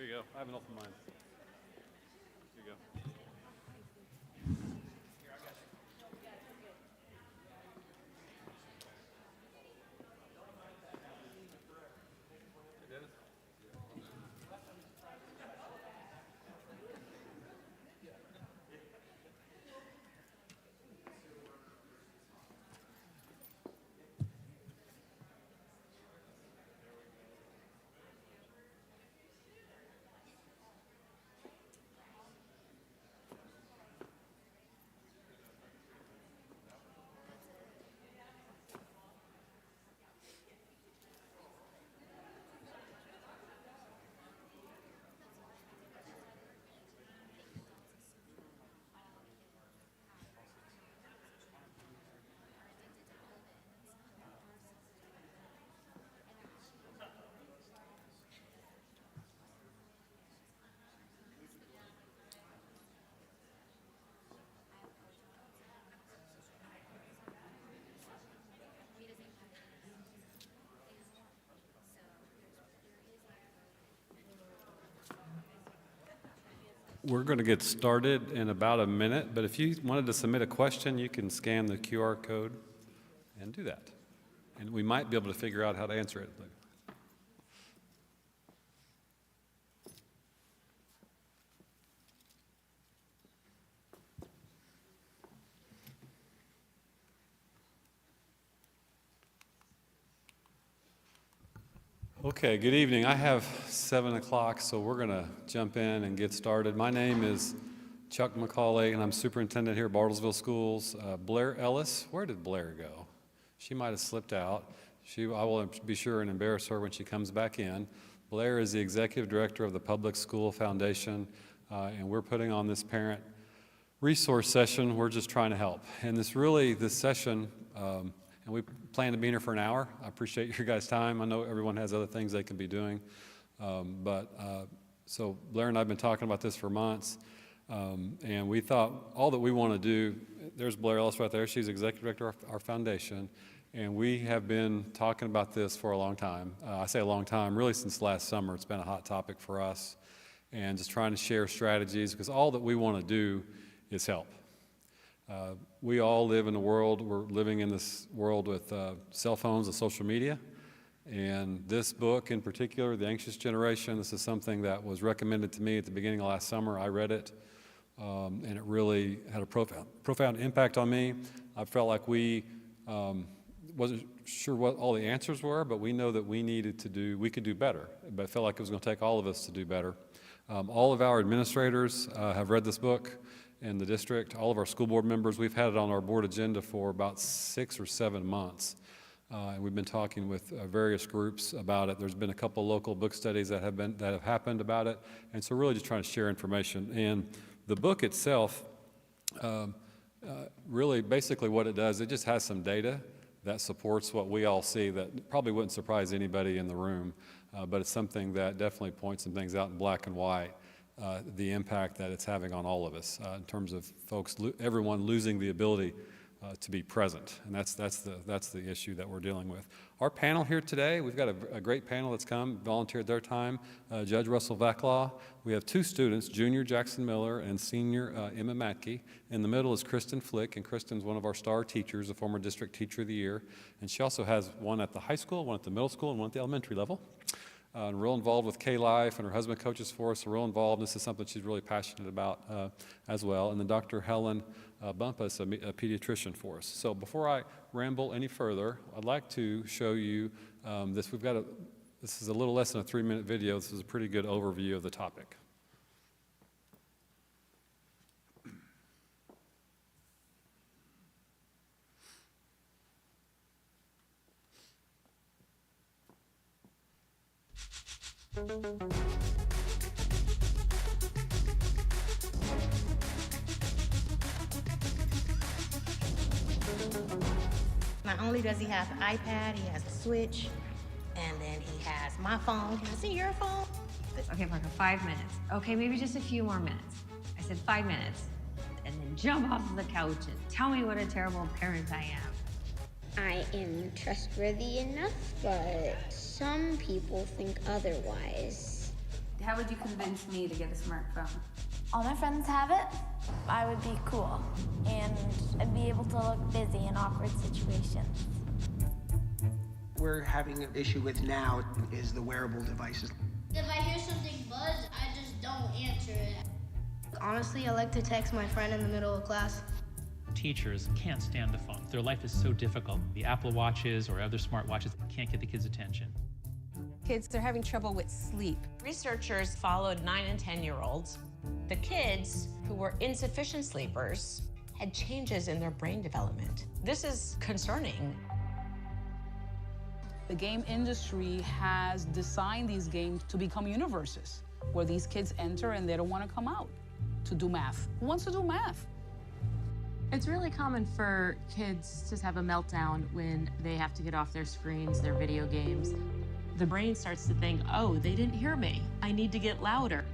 you go. I have enough of mine. Here you go. We're going to get started in about a minute, but if you wanted to submit a question, you can scan the QR code and do that. And we might be able to figure out how to answer it. Okay, good evening. I have 7 o'clock, so we're going to jump in and get started. My name is Chuck McCauley, and I'm superintendent here at Bartlesville Schools. Blair Ellis, where did Blair go? She might have slipped out. I will be sure and embarrass her when she comes back in. Blair is the executive director of the Public School Foundation, and we're putting on this parent resource session. We're just trying to help. And this session, and we plan to be in here for an hour. I appreciate your guys' time. I know everyone has other things they can be doing. So Blair and I have been talking about this for months. And we thought all that we want to do, there's Blair Ellis right there. She's executive director of our foundation. And we have been talking about this for a long time. I say a long time, really since last summer. It's been a hot topic for us. And just trying to share strategies, because all that we want to do is help. We all live in a world, we're living in this world with cell phones and social media. And this book in particular, The Anxious Generation, this is something that was recommended to me at the beginning of last summer. I read it, and it really had a profound impact on me. I felt like we wasn't sure what all the answers were, but we know that we could do better. But I felt like it was going to take all of us to do better. All of our administrators have read this book in the district. All of our school board members, we've had it on our board agenda for about 6 or 7 months. And we've been talking with various groups about it. There's been a couple local book studies that have happened about it. And so really just trying to share information. And the book itself, really basically what it does, it just has some data that supports what we all see that probably wouldn't surprise anybody in the room. But it's something that definitely points some things out in black and white. The impact that it's having on all of us in terms of everyone losing the ability to be present, and that's the issue that we're dealing with. Our panel here today, we've got a great panel that's volunteered their time. Judge Russell Vaclaw. We have 2 students, junior Jackson Miller and senior Emma Matke. In the middle is Kristen Flick, and Kristen's one of our star teachers, a former district teacher of the year, and she also has one at the high school, one at the middle school, and one at the elementary level. Real involved with K-Life, and her husband coaches for us, so real involved. This is something she's really passionate about as well. And then Dr. Helen Bumpus, a pediatrician for us. So before I ramble any further, I'd like to show you this. This is a little less than a 3-minute video. This is a pretty good overview of the topic. Not only does he have an iPad, he has a Switch, and then he has my phone. Can I see your phone? Okay, Parker, 5 minutes. Okay, maybe just a few more minutes. I said 5 minutes. And then jump off the couch and tell me what a terrible parent I am. I am trustworthy enough, but some people think otherwise. How would you convince me to get a smartphone? All my friends have it. I would be cool, and I'd be able to look busy in awkward situations. We're having an issue with now is the wearable devices. If I hear something buzz, I just don't answer it. Honestly, I like to text my friend in the middle of class. Teachers can't stand the phone. Their life is so difficult. The Apple Watches or other smartwatches can't get the kids' attention. Kids are having trouble with sleep. Researchers followed 9 and 10-year-olds. The kids who were insufficient sleepers had changes in their brain development. This is concerning. The game industry has designed these games to become universes where these kids enter and they don't want to come out to do math. Who wants to do math? It's really common for kids to have a meltdown when they have to get off their screens, their video games. The brain starts to think, oh, they didn't hear me. I need to get louder.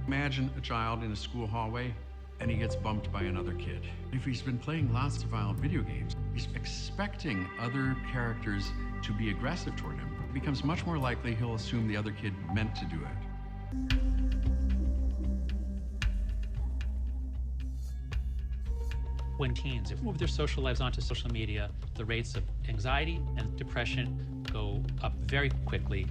Imagine a child in a school hallway and he gets bumped by another kid. If he's been playing lots of violent video games, he's expecting other characters to be aggressive toward him. It becomes much more likely he'll assume the other kid meant to do it. When teens move their social lives onto social media, the rates of anxiety and depression go up very quickly.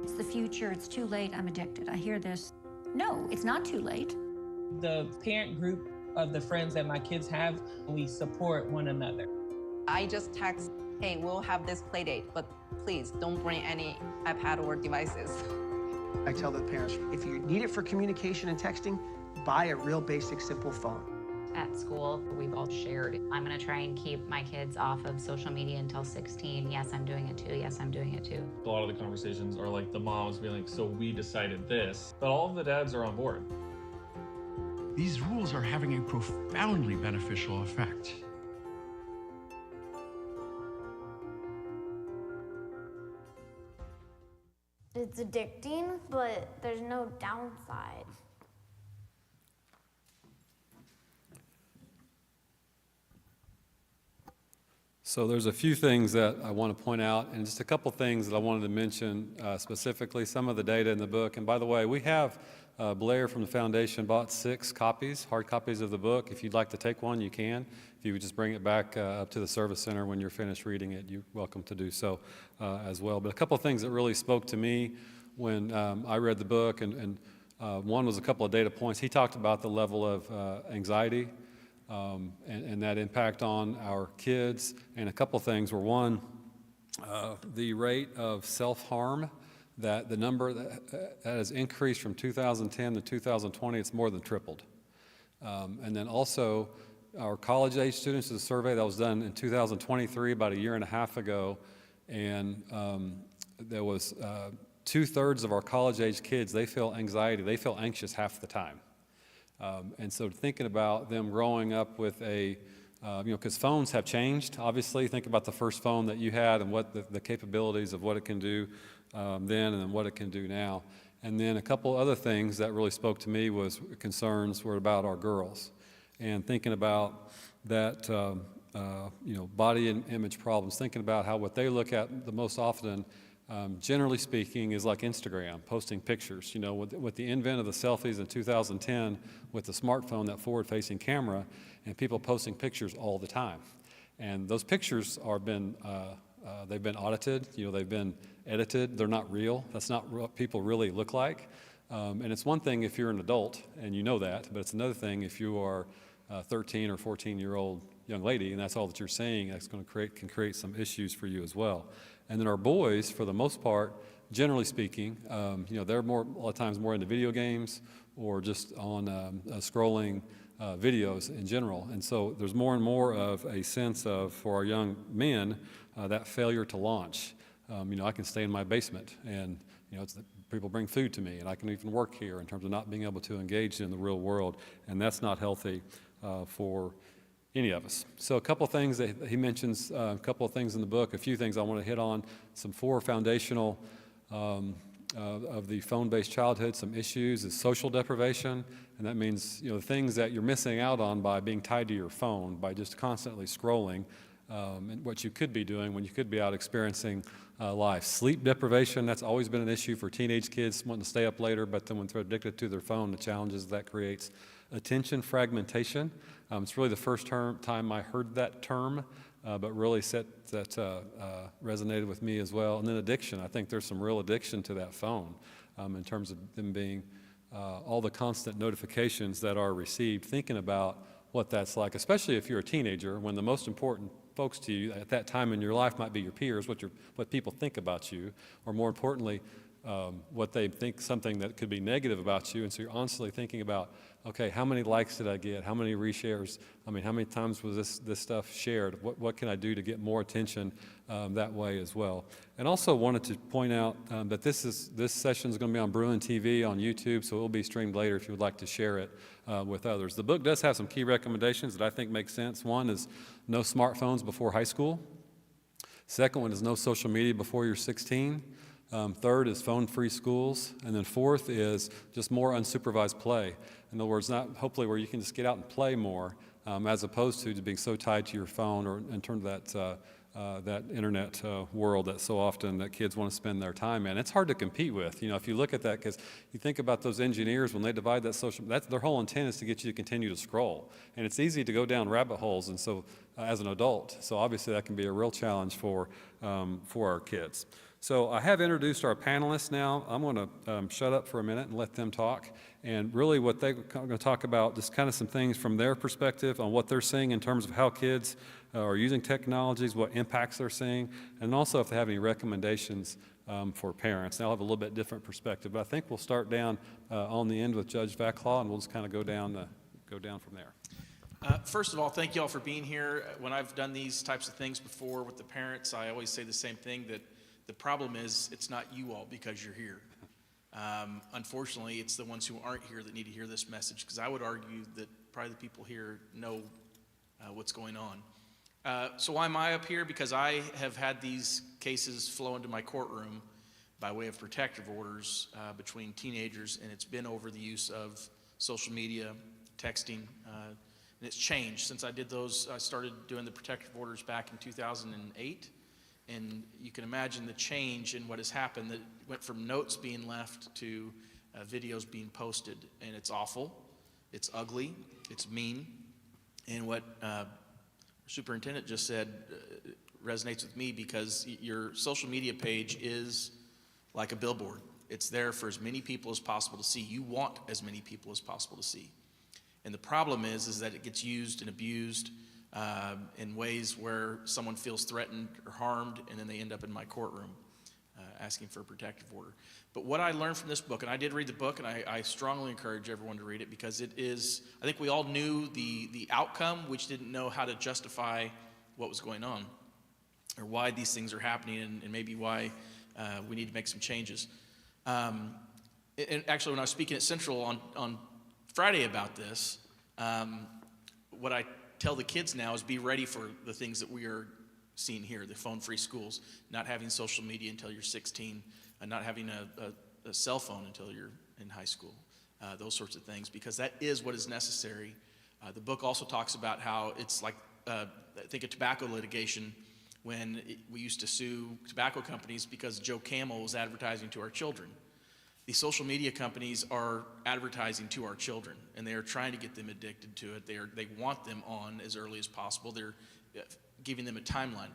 It's the future, it's too late, I'm addicted. I hear this. No, it's not too late. The parent group of the friends that my kids have, we support one another. I just text, hey, we'll have this play date, but please don't bring any iPad or devices. I tell the parents, if you need it for communication and texting, buy a real basic, simple phone. At school, we've all shared. I'm gonna try and keep my kids off of social media until 16. Yes, I'm doing it too. Yes, I'm doing it too. A lot of the conversations are like the moms being like, so we decided this, but all of the dads are on board. These rules are having a profoundly beneficial effect. It's addicting, but there's no downside. So there's a few things that I want to point out, and just a couple things that I wanted to mention specifically, some of the data in the book. And by the way, we have Blair from the foundation bought 6 copies, hard copies of the book. If you'd like to take one, you can. If you would just bring it back up to the service center when you're finished reading it, you're welcome to do so as well. But a couple of things that really spoke to me when I read the book, and one was a couple of data points. He talked about the level of anxiety and that impact on our kids. And a couple things were, one, the rate of self-harm, that the number that has increased from 2010 to 2020, it's more than tripled. And then also, our college-age students, the survey that was done in 2023, about a year and a half ago, and there was 2/3 of our college-age kids, they feel anxiety, they feel anxious half the time. And so thinking about them growing up with a, because phones have changed, obviously. Think about the first phone that you had and what the capabilities of what it can do then and then what it can do now. And then a couple other things that really spoke to me was concerns were about our girls. And thinking about that, body image problems, thinking about how what they look at the most often, generally speaking, is like Instagram, posting pictures. With the invent of the selfies in 2010, with the smartphone, that forward-facing camera, and people posting pictures all the time. And those pictures they've been audited, they've been edited, they're not real. That's not what people really look like. And it's one thing if you're an adult and you know that, but it's another thing if you are a 13 or 14-year-old young lady and that's all that you're seeing, that's going to can create some issues for you as well. And then our boys, for the most part, generally speaking, they're a lot of times more into video games or just on scrolling videos in general. And so there's more and more of a sense of, for our young men, that failure to launch. I can stay in my basement and, people bring food to me and I can even work here in terms of not being able to engage in the real world. And that's not healthy for any of us. So a couple of things that he mentions, a couple of things in the book, a few things I want to hit on, some 4 foundational of the phone-based childhood, some issues is social deprivation, and that means, the things that you're missing out on by being tied to your phone, by just constantly scrolling. and what you could be doing when you could be out experiencing life. Sleep deprivation, that's always been an issue for teenage kids wanting to stay up later, but then when they're addicted to their phone, the challenges that creates. Attention fragmentation, it's really the first time I heard that term, but really resonated with me as well. And then addiction, I think there's some real addiction to that phone in terms of them being all the constant notifications that are received, thinking about what that's like, especially if you're a teenager, when the most important folks to you at that time in your life might be your peers, what people think about you, or more importantly, what they think something that could be negative about you. And so you're constantly thinking about, okay, how many likes did I get? How many reshares? I mean, how many times was this stuff shared? What can I do to get more attention that way as well? And also wanted to point out that this session is going to be on Bruin TV on YouTube, so it will be streamed later if you would like to share it with others. The book does have some key recommendations that I think make sense. One is no smartphones before high school. Second one is no social media before you're 16. Third is phone-free schools. And then fourth is just more unsupervised play. In other words, not hopefully where you can just get out and play more as opposed to being so tied to your phone or in terms of that internet world that so often that kids want to spend their time in. It's hard to compete with, you know, if you look at that, because you think about those engineers when they divide that their whole intent is to get you to continue to scroll. And it's easy to go down rabbit holes, and so as an adult. So obviously that can be a real challenge for our kids. So I have introduced our panelists now. I'm going to shut up for a minute and let them talk. And really what they're going to talk about, just kind of some things from their perspective on what they're seeing in terms of how kids are using technologies, what impacts they're seeing, and also if they have any recommendations for parents. They'll have a little bit different perspective. But I think we'll start down on the end with Judge Vaclaw, and we'll just kind of go down from there. First of all, thank you all for being here. When I've done these types of things before with the parents, I always say the same thing, that the problem is it's not you all because you're here. Unfortunately, it's the ones who aren't here that need to hear this message, because I would argue that probably the people here know what's going on. So why am I up here? Because I have had these cases flow into my courtroom by way of protective orders between teenagers, and it's been over the use of social media, texting, and it's changed. Since I did those, I started doing the protective orders back in 2008. And you can imagine the change in what has happened, that went from notes being left to videos being posted. And it's awful, it's ugly, it's mean. And what Superintendent just said resonates with me, because your social media page is like a billboard. It's there for as many people as possible to see. You want as many people as possible to see. And the problem is that it gets used and abused in ways where someone feels threatened or harmed, and then they end up in my courtroom asking for a protective order. But what I learned from this book, and I did read the book, and I strongly encourage everyone to read it, because it is, I think we all knew the outcome, which didn't know how to justify what was going on, or why these things are happening, and maybe why we need to make some changes. And actually, when I was speaking at Central on Friday about this, what I tell the kids now is be ready for the things that we are seeing here, the phone-free schools, not having social media until you're 16, and not having a cell phone until you're in high school, those sorts of things, because that is what is necessary. The book also talks about how it's like, I think, a tobacco litigation, when we used to sue tobacco companies because Joe Camel was advertising to our children. These social media companies are advertising to our children, and they are trying to get them addicted to it. They want them on as early as possible. They're giving them a timeline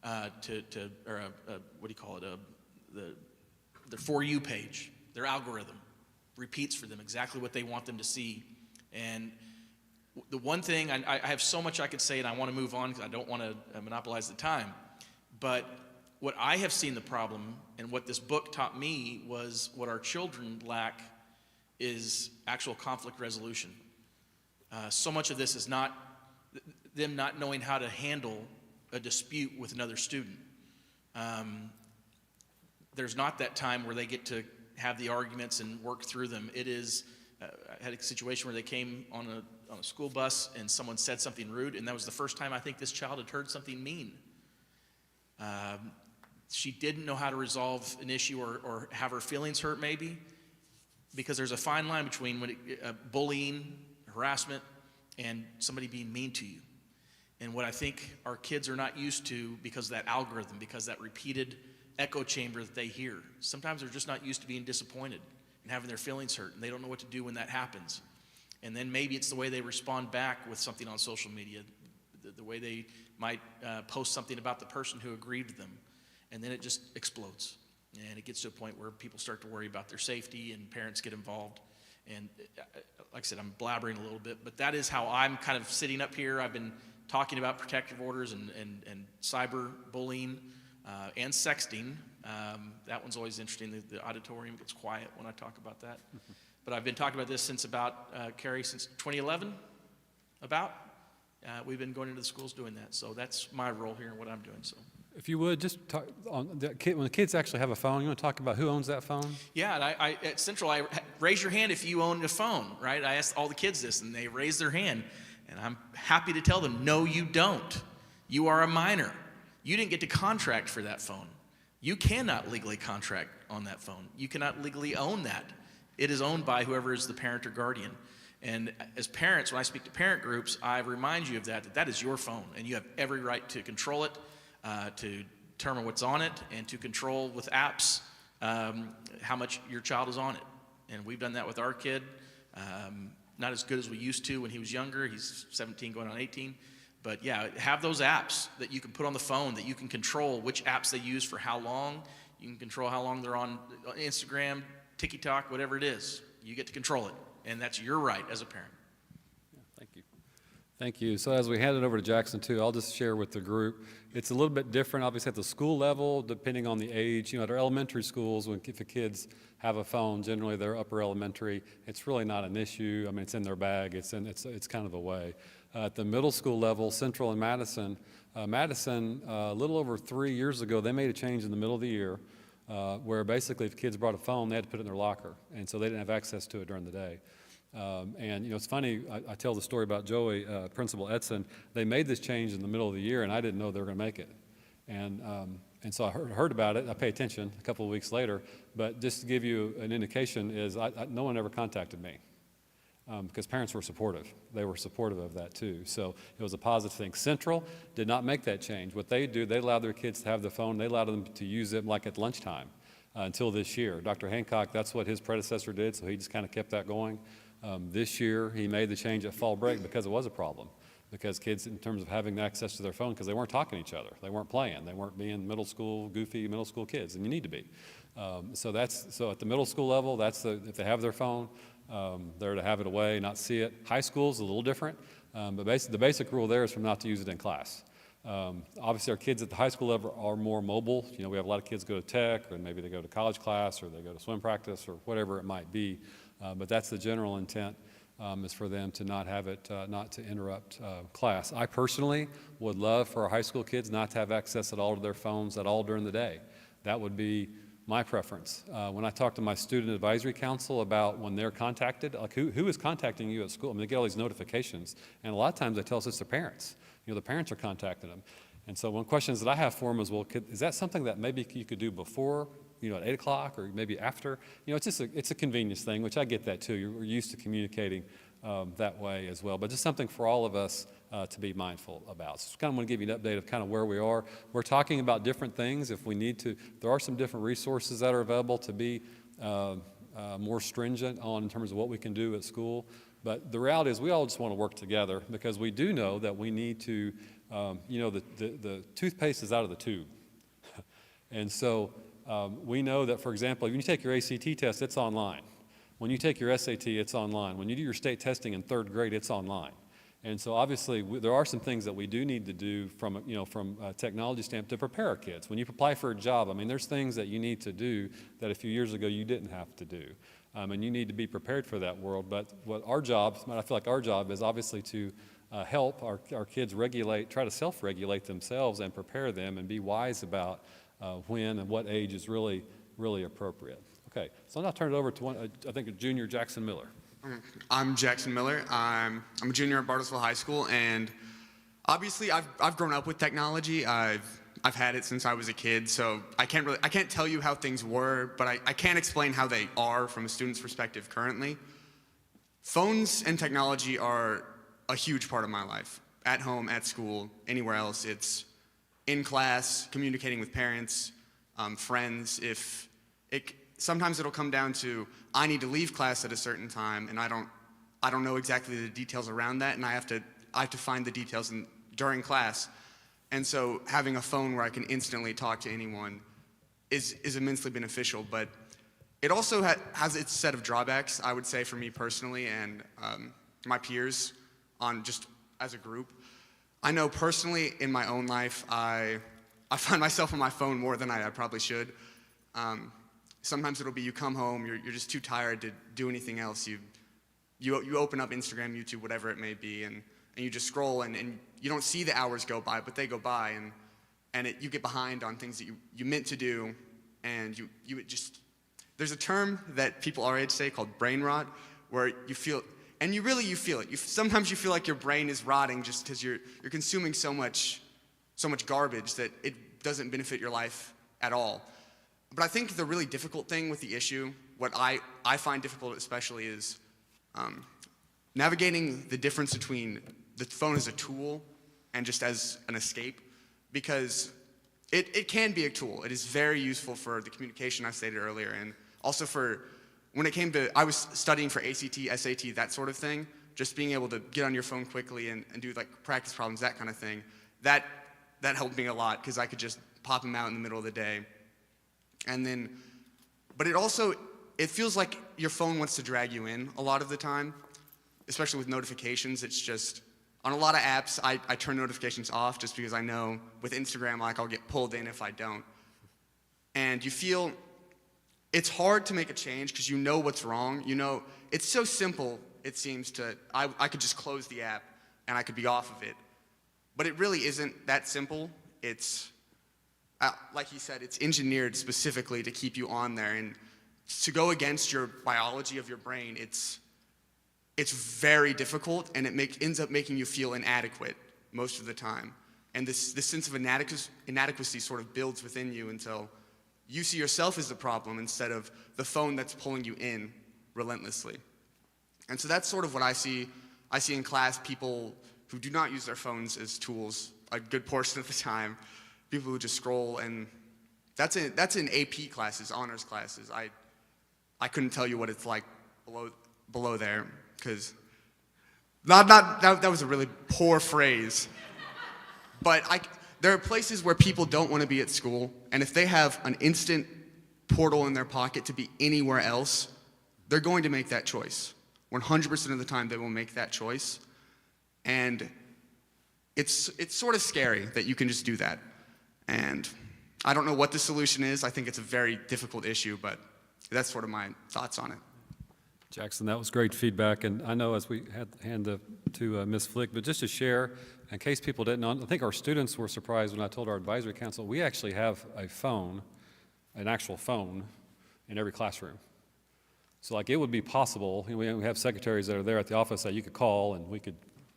what do you call it? Their For You page, their algorithm repeats for them exactly what they want them to see. And the one thing, I have so much I could say, and I want to move on because I don't want to monopolize the time, but what I have seen the problem, and what this book taught me, was what our children lack is actual conflict resolution. So much of this is not them not knowing how to handle a dispute with another student. There's not that time where they get to have the arguments and work through them. It is, I had a situation where they came on a school bus and someone said something rude, and that was the first time I think this child had heard something mean. She didn't know how to resolve an issue or have her feelings hurt, maybe, because there's a fine line between bullying, harassment, and somebody being mean to you. And what I think our kids are not used to because of that algorithm, because that repeated echo chamber that they hear. Sometimes they're just not used to being disappointed and having their feelings hurt, and they don't know what to do when that happens. And then maybe it's the way they respond back with something on social media, the way they might post something about the person who aggrieved them, and then it just explodes. And it gets to a point where people start to worry about their safety and parents get involved. And like I said, I'm blabbering a little bit, but that is how I'm kind of sitting up here. I've been talking about protective orders and cyber bullying and sexting. That one's always interesting. The auditorium gets quiet when I talk about that. But I've been talking about this since about, Carrie, since 2011, about. We've been going into the schools doing that. So that's my role here and what I'm doing. So, If you would, just talk on the kid, when the kids actually have a phone, you want to talk about who owns that phone? Yeah, and I at Central, I raise your hand if you own a phone, right? I asked all the kids this, and they raise their hand. And I'm happy to tell them, no, you don't. You are a minor. You didn't get to contract for that phone. You cannot legally contract on that phone. You cannot legally own that. It is owned by whoever is the parent or guardian. And as parents, when I speak to parent groups, I remind you of that is your phone, and you have every right to control it, to determine what's on it, and to control with apps how much your child is on it. And we've done that with our kid. Not as good as we used to when he was younger. He's 17 going on 18. But yeah, have those apps that you can put on the phone, that you can control which apps they use for how long. You can control how long they're on Instagram, TikTok, whatever it is. You get to control it. And that's your right as a parent. Thank you. Thank you. So as we hand it over to Jackson too, I'll just share with the group. It's a little bit different, obviously, at the school level, depending on the age. You know, at our elementary schools, if the kids have a phone, generally they're upper elementary, it's really not an issue. I mean, it's in their bag. It's kind of a way. At the middle school level, Central and Madison, a little over 3 years ago, they made a change in the middle of the year where basically if kids brought a phone, they had to put it in their locker. And so they didn't have access to it during the day. And, you know, it's funny, I tell the story about Joey, Principal Edson. They made this change in the middle of the year, and I didn't know they were going to make it. And so I heard about it. I pay attention a couple of weeks later. But just to give you an indication is no one ever contacted me because parents were supportive. They were supportive of that, too. So it was a positive thing. Central did not make that change. What they do, they allowed their kids to have the phone. They allowed them to use it like at lunchtime until this year. Dr. Hancock, that's what his predecessor did, so he just kind of kept that going. This year, he made the change at fall break because it was a problem. Because kids, in terms of having access to their phone, because they weren't talking to each other, they weren't playing, they weren't being goofy middle school kids, and you need to be. So at the middle school level, if they have their phone, they're to have it away, not see it. High school is a little different, but the basic rule there is for not to use it in class. Obviously, our kids at the high school level are more mobile. You know, we have a lot of kids go to tech, or maybe they go to college class, or they go to swim practice, or whatever it might be. But that's the general intent, is for them to not have it, not to interrupt class. I personally would love for our high school kids not to have access at all to their phones at all during the day. That would be my preference. When I talk to my student advisory council about when they're contacted, like who is contacting you at school? I mean, they get all these notifications, and a lot of times they tell us it's their parents. You know, the parents are contacting them. And so one questions that I have for them is, well, is that something that maybe you could do before, you know, at 8 o'clock or maybe after? You know, it's a convenience thing, which I get that too. We're used to communicating that way as well. But just something for all of us to be mindful about. So I kind of want to give you an update of kind of where we are. We're talking about different things if we need to. There are some different resources that are available to be more stringent on in terms of what we can do at school. But the reality is we all just want to work together because we do know that we need to, you know, the toothpaste is out of the tube. And so we know that, for example, when you take your ACT test, it's online. When you take your SAT, it's online. When you do your state testing in 3rd grade, it's online. And so obviously there are some things that we do need to do from a technology standpoint to prepare our kids. When you apply for a job, I mean, there's things that you need to do that a few years ago you didn't have to do. And you need to be prepared for that world. But what I feel like our job is obviously to help our kids try to self-regulate themselves and prepare them and be wise about when and what age is really, really appropriate. Okay, so I'll now turn it over to I think a junior, Jackson Miller. I'm Jackson Miller. I'm a junior at Bartlesville High School, and obviously I've grown up with technology. I've had it since I was a kid, so I can't tell you how things were, but I can explain how they are from a student's perspective currently. Phones and technology are a huge part of my life. at home, at school, anywhere else. It's in class, communicating with parents, friends. Sometimes it'll come down to, I need to leave class at a certain time, and I don't know exactly the details around that, and I have to find the details during class. And so having a phone where I can instantly talk to anyone is immensely beneficial, but it also has its set of drawbacks, I would say, for me personally and my peers on just as a group. I know personally in my own life, I find myself on my phone more than I probably should. Sometimes it'll be you come home, you're just too tired to do anything else. You open up Instagram, YouTube, whatever it may be, and you just scroll, and you don't see the hours go by, but they go by, and you get behind on things that you meant to do, and there's a term that people our age say called brain rot, where you feel, and you feel it. Sometimes you feel like your brain is rotting just because you're consuming so much garbage that it doesn't benefit your life at all. But I think the really difficult thing with the issue, what I find difficult especially, is navigating the difference between the phone as a tool and just as an escape, because it can be a tool. It is very useful for the communication I stated earlier, and also for when it came to, I was studying for ACT, SAT, that sort of thing, just being able to get on your phone quickly and do like practice problems, that kind of thing, that helped me a lot because I could just pop them out in the middle of the day. And then, but it feels like your phone wants to drag you in a lot of the time, especially with notifications. It's just, on a lot of apps, I turn notifications off just because I know with Instagram, like, I'll get pulled in if I don't. And you feel, it's hard to make a change because you know what's wrong. You know, it's so simple, it seems I could just close the app and I could be off of it. But it really isn't that simple. It's, like he said, it's engineered specifically to keep you on there, and to go against your biology of your brain, it's very difficult, and it ends up making you feel inadequate most of the time. And this sense of inadequacy sort of builds within you until you see yourself as the problem instead of the phone that's pulling you in relentlessly. And so that's sort of what I see. I see in class people who do not use their phones as tools a good portion of the time. People who just scroll, and that's in AP classes, honors classes. I couldn't tell you what it's like below there, because that was a really poor phrase. But there are places where people don't want to be at school, and if they have an instant portal in their pocket to be anywhere else, they're going to make that choice. 100% of the time, they will make that choice, and it's sort of scary that you can just do that. And I don't know what the solution is. I think it's a very difficult issue, but that's sort of my thoughts on it. Jackson, that was great feedback, and I know as we hand to Ms. Flick, but just to share, in case people didn't know, I think our students were surprised when I told our advisory council, we actually have a phone, an actual phone, in every classroom. So like it would be possible, we have secretaries that are there at the office that you could call and we could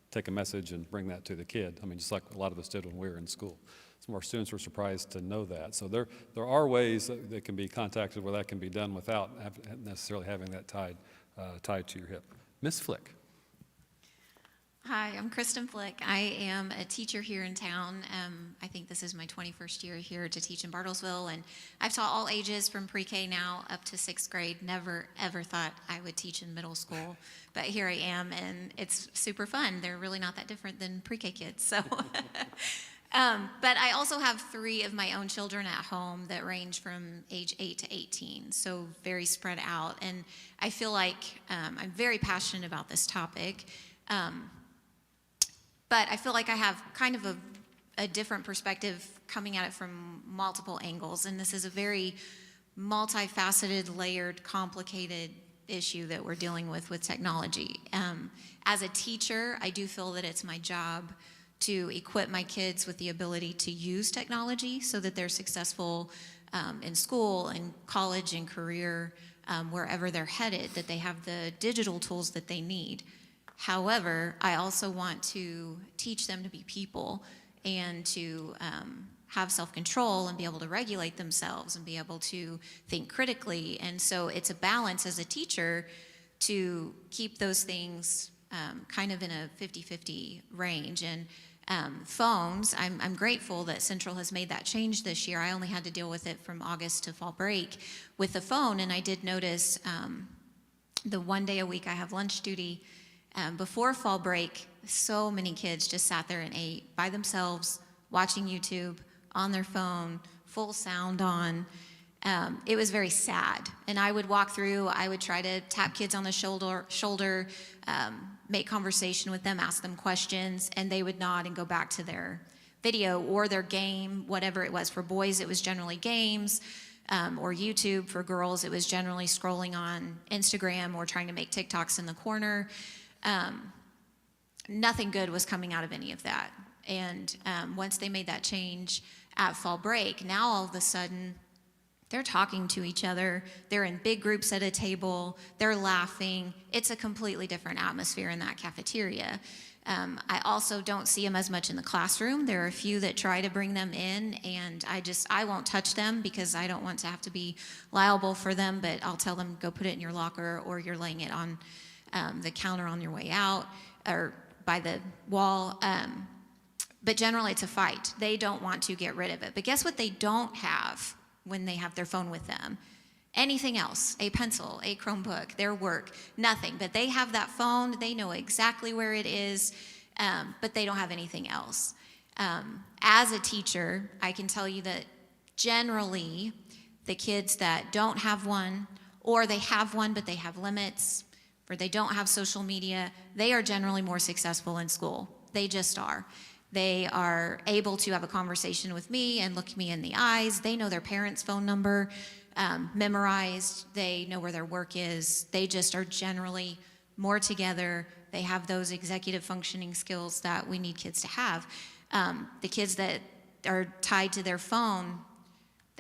take a message and bring that to the kid. I mean, just like a lot of us did when we were in school. Some of our students were surprised to know that. So there are ways that can be contacted where that can be done without necessarily having that tied to your hip. Ms. Flick. Hi, I'm Kristen Flick. I am a teacher here in town. I think this is my 21st year here to teach in Bartlesville, and I've taught all ages from pre-K now up to 6th grade. Never, ever thought I would teach in middle school, but here I am, and it's super fun. They're really not that different than pre-K kids, so. But I also have 3 of my own children at home that range from age 8 to 18, so very spread out. And I feel like I'm very passionate about this topic, but I feel like I have kind of a different perspective coming at it from multiple angles. And this is a very multifaceted, layered, complicated issue that we're dealing with technology. As a teacher, I do feel that it's my job to equip my kids with the ability to use technology so that they're successful in school and college and career, wherever they're headed, that they have the digital tools that they need. However, I also want to teach them to be people and to have self-control and be able to regulate themselves and be able to think critically. And so it's a balance as a teacher to keep those things kind of in a 50-50 range. And phones, I'm grateful that Central has made that change this year. I only had to deal with it from August to fall break with the phone, and I did notice the one day a week I have lunch duty. Before fall break, so many kids just sat there and ate by themselves, watching YouTube on their phone, full sound on. It was very sad. And I would walk through, I would try to tap kids on the shoulder, make conversation with them, ask them questions, and they would nod and go back to their video or their game, whatever it was. For boys, it was generally games, or YouTube. For girls, it was generally scrolling on Instagram or trying to make TikToks in the corner. Nothing good was coming out of any of that. And once they made that change at fall break, now all of a sudden, they're talking to each other. They're in big groups at a table. They're laughing. It's a completely different atmosphere in that cafeteria. I also don't see them as much in the classroom. There are a few that try to bring them in, and I won't touch them because I don't want to have to be liable for them, but I'll tell them, go put it in your locker, or you're laying it on the counter on your way out or by the wall. But generally it's a fight. They don't want to get rid of it. But guess what they don't have when they have their phone with them? Anything else, a pencil, a Chromebook, their work, nothing. But they have that phone, they know exactly where it is, but they don't have anything else. As a teacher, I can tell you that generally the kids that don't have one, or they have one but they have limits, or they don't have social media, they are generally more successful in school. They just are. They are able to have a conversation with me and look me in the eyes. They know their parents' phone number memorized. They know where their work is. They just are generally more together. They have those executive functioning skills that we need kids to have. The kids that are tied to their phone,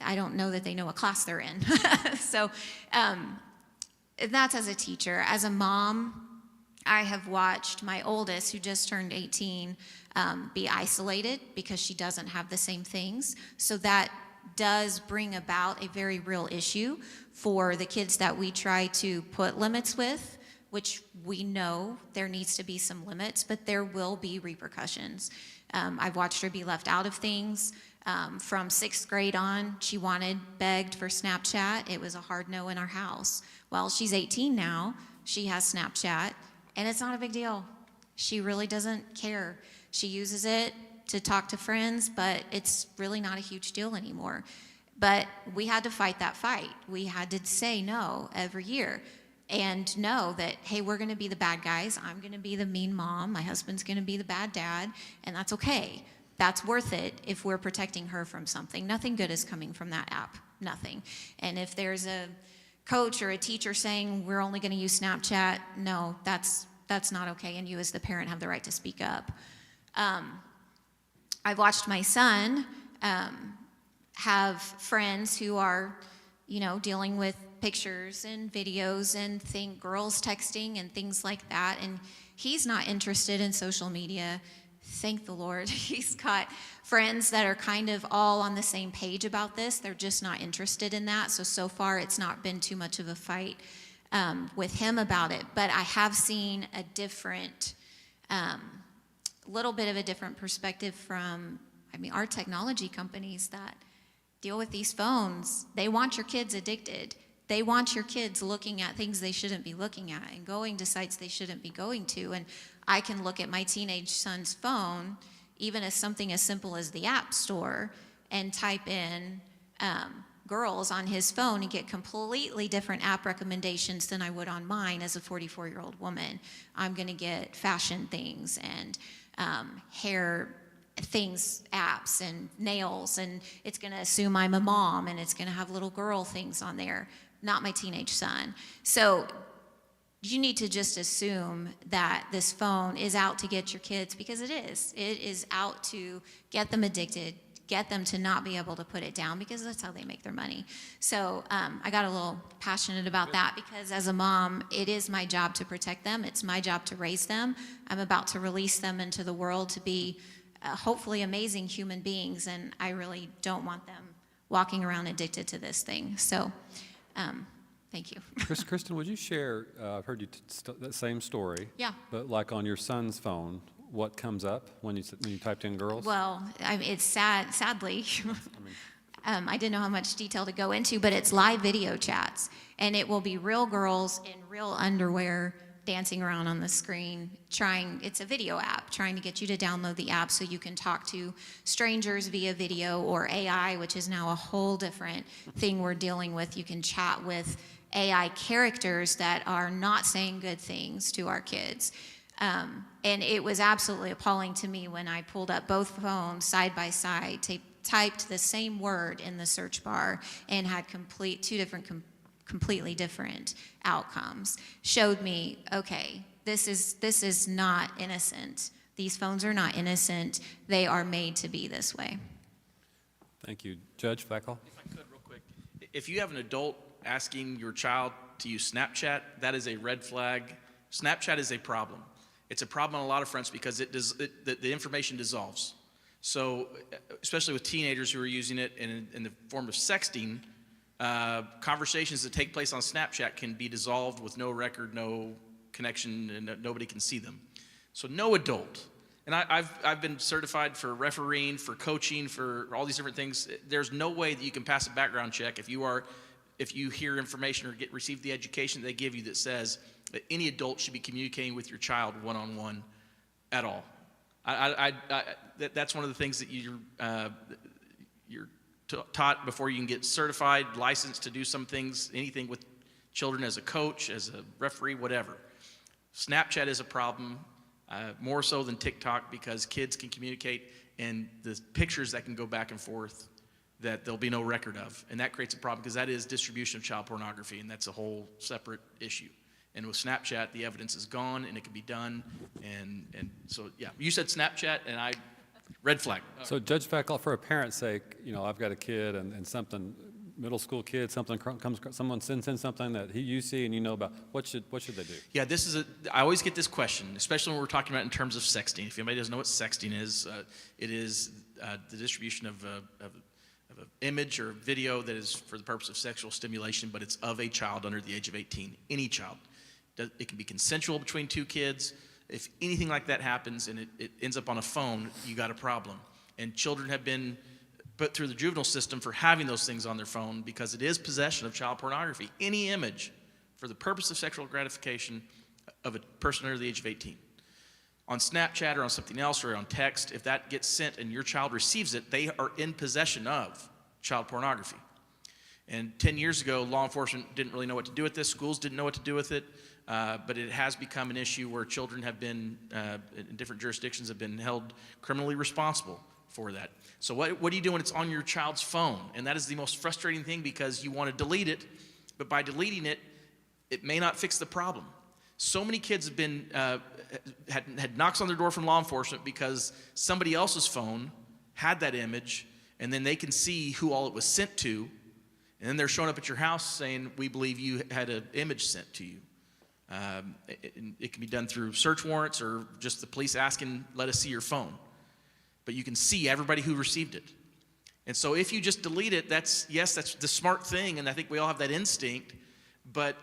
I don't know that they know what class they're in. So that's as a teacher. As a mom, I have watched my oldest, who just turned 18, be isolated because she doesn't have the same things. So that does bring about a very real issue for the kids that we try to put limits with, which we know there needs to be some limits, but there will be repercussions. I've watched her be left out of things. From 6th grade on, she begged for Snapchat. It was a hard no in our house. Well, she's 18 now. She has Snapchat, and it's not a big deal. She really doesn't care. She uses it to talk to friends, but it's really not a huge deal anymore. But we had to fight that fight. We had to say no every year and know that, hey, we're going to be the bad guys. I'm going to be the mean mom. My husband's going to be the bad dad, and that's okay. That's worth it if we're protecting her from something. Nothing good is coming from that app, nothing. And if there's a coach or a teacher saying we're only going to use Snapchat, no, that's not okay, and you as the parent have the right to speak up. I've watched my son have friends who are, dealing with pictures and videos and girls texting and things like that, and he's not interested in social media. Thank the Lord. He's got friends that are kind of all on the same page about this. They're just not interested in that. So far, it's not been too much of a fight with him about it. But I have seen a different, little bit of a different perspective from, our technology companies that deal with these phones. They want your kids addicted. They want your kids looking at things they shouldn't be looking at and going to sites they shouldn't be going to. And I can look at my teenage son's phone, even as something as simple as the App Store, and type in girls on his phone and get completely different app recommendations than I would on mine as a 44-year-old woman. I'm going to get fashion things and hair things, apps and nails, and it's going to assume I'm a mom, and it's going to have little girl things on there, not my teenage son. So you need to just assume that this phone is out to get your kids, because it is. It is out to get them addicted, get them to not be able to put it down, because that's how they make their money. So I got a little passionate about that, because as a mom, it is my job to protect them. It's my job to raise them. I'm about to release them into the world to be hopefully amazing human beings, and I really don't want them walking around addicted to this thing. So Thank you. Kristen, would you share, I've heard you that same story. Yeah. But like on your son's phone, what comes up when you typed in girls? Well, it's sadly, I didn't know how much detail to go into, but it's live video chats. And it will be real girls in real underwear dancing around on the screen, it's a video app, trying to get you to download the app so you can talk to strangers via video, or AI, which is now a whole different thing we're dealing with. You can chat with AI characters that are not saying good things to our kids. And it was absolutely appalling to me when I pulled up both phones side by side, typed the same word in the search bar, and had completely different outcomes. Showed me, okay, this is not innocent. These phones are not innocent. They are made to be this way. Thank you. Judge Fackel? If I could, real quick. If you have an adult asking your child to use Snapchat, that is a red flag. Snapchat is a problem. It's a problem on a lot of fronts because the information dissolves. So, especially with teenagers who are using it in the form of sexting, conversations that take place on Snapchat can be dissolved with no record, no connection, and nobody can see them. So no adult, and I've been certified for refereeing, for coaching, for all these different things. There's no way that you can pass a background check if you hear information or receive the education they give you that says that any adult should be communicating with your child one-on-one at all. That's one of the things that you're taught before you can get certified, licensed to do some things, anything with children as a coach, as a referee, whatever. Snapchat is a problem, more so than TikTok, because kids can communicate, and the pictures that can go back and forth that there'll be no record of. And that creates a problem because that is distribution of child pornography, and that's a whole separate issue. And with Snapchat, the evidence is gone, and it can be done. And so, yeah, you said Snapchat, and red flag. So Judge Fackel, for a parent's sake, I've got a kid and something, middle school kid, someone sends in something that you see and you know about, what should they do? Yeah, I always get this question, especially when we're talking about in terms of sexting. If anybody doesn't know what sexting is, it is the distribution of an image or video that is for the purpose of sexual stimulation, but it's of a child under the age of 18, any child. It can be consensual between two kids. If anything like that happens and it ends up on a phone, you got a problem. And children have been put through the juvenile system for having those things on their phone because it is possession of child pornography. Any image for the purpose of sexual gratification of a person under the age of 18. On Snapchat or on something else or on text, if that gets sent and your child receives it, they are in possession of child pornography. And 10 years ago, law enforcement didn't really know what to do with this. Schools didn't know what to do with it. But it has become an issue where children have been, in different jurisdictions, have been held criminally responsible for that. So what do you do when it's on your child's phone? And that is the most frustrating thing because you want to delete it, but by deleting it, it may not fix the problem. So many kids have been, had knocks on their door from law enforcement because somebody else's phone had that image, and then they can see who all it was sent to, and then they're showing up at your house saying, we believe you had an image sent to you. It can be done through search warrants or just the police asking, let us see your phone. But you can see everybody who received it. And so if you just delete it, that's the smart thing, and I think we all have that instinct. But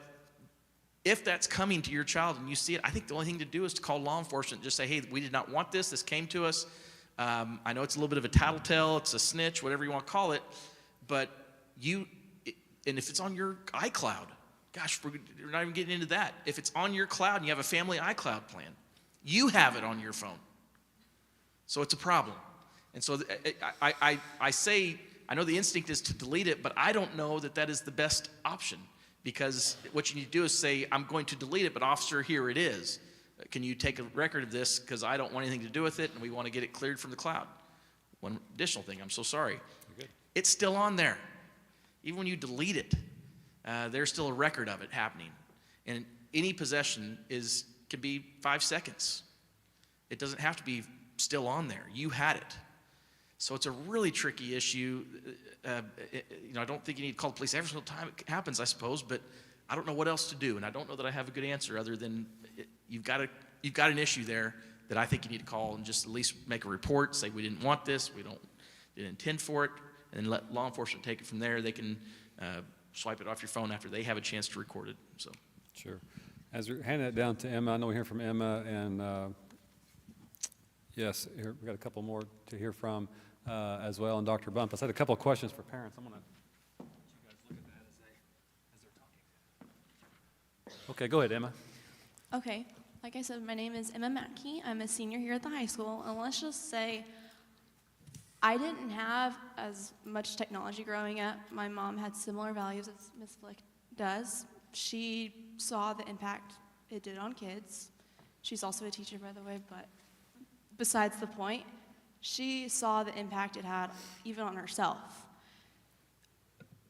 if that's coming to your child and you see it, I think the only thing to do is to call law enforcement and just say, hey, we did not want this. This came to us. I know it's a little bit of a tattletale. It's a snitch, whatever you want to call it. But and if it's on your iCloud, gosh, we're not even getting into that. If it's on your cloud and you have a family iCloud plan, you have it on your phone. So it's a problem. And so I say, I know the instinct is to delete it, but I don't know that that is the best option because what you need to do is say, I'm going to delete it, but officer, here it is. Can you take a record of this because I don't want anything to do with it and we want to get it cleared from the cloud. One additional thing, I'm so sorry. It's still on there. Even when you delete it, there's still a record of it happening. And any possession can be 5 seconds. It doesn't have to be still on there. You had it. So it's a really tricky issue. I don't think you need to call the police every single time it happens, I suppose, but I don't know what else to do, and I don't know that I have a good answer other than you've got an issue there that I think you need to call and just at least make a report, say we didn't want this, we didn't intend for it, and let law enforcement take it from there. They can swipe it off your phone after they have a chance to record it, so. Sure. As we're handing it down to Emma, I know we're hearing from Emma, and yes, here, we've got a couple more to hear from as well, and Dr. Bumpus. I had a couple of questions for parents. I'm going to let you guys look at that as they're talking. Okay, go ahead, Emma. Okay, like I said, my name is Emma Mackey. I'm a senior here at the high school, and let's just say I didn't have as much technology growing up. My mom had similar values as Ms. Flick does. She saw the impact it did on kids. She's also a teacher, by the way, but besides the point, she saw the impact it had even on herself.